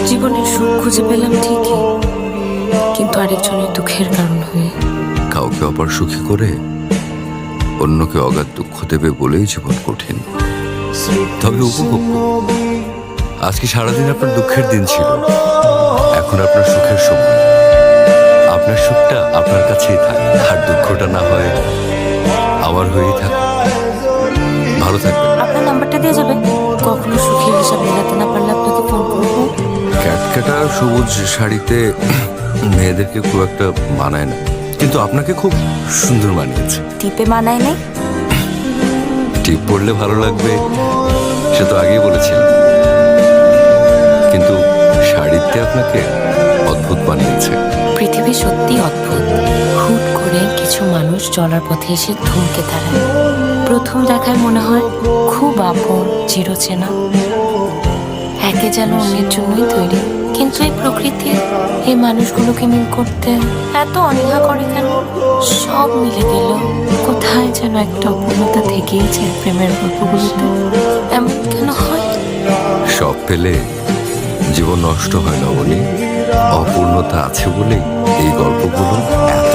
জীবনের সুখ খুঁজে পেলাম ঠিকই, কিন্তু আরেকজনের দুঃখের কারণ হয়ে। কাউকে অপার সুখী করে অন্যকে অগাধ দুঃখ দেবে বলেই জীবন কঠিন। তবে উপভোগ করুন। আজকে সারাদিন আপনার দুঃখের দিন ছিল, এখন আপনার সুখের সময়। আপনার সুখটা আপনার কাছেই থাকে, আর দুঃখটা না হয় আমার হয়েই থাকে। ভালো থাকবেন। আপনার নাম্বারটা দিয়ে যাবেন, কখনো সুখের হিসাব মেলাতে না পারলে আপনাকে ফোন করবো। ক্যাটকাটা সবুজ শাড়িতে মেয়েদেরকে খুব একটা মানায় না, কিন্তু আপনাকে খুব সুন্দর মানিয়েছে। টিপে মানায় নাই? টিপ পরলে ভালো লাগবে সে তো আগেই বলেছিলাম, কিন্তু শাড়িতে আপনাকে অদ্ভুত বানিয়েছে। পৃথিবী সত্যি অদ্ভুত। হুট করে কিছু মানুষ চলার পথে এসে থমকে দাঁড়ায়। প্রথম দেখায় মনে হয় খুব আপন, চিরচেনা, একে যেন অন্যের জন্যই তৈরি। কিন্তু এই প্রকৃতি এই মানুষগুলোকে মিল করতে এত অনীহা করে কেন? সব মিলে গেল কোথায় যেন একটা অপূর্ণতা থেকেই যায় প্রেমের গল্পগুলোতে। এমন কেন হয়? সব পেলে জীবন নষ্ট হয় না বলে, অপূর্ণতা আছে বলেই এই গল্পগুলো এত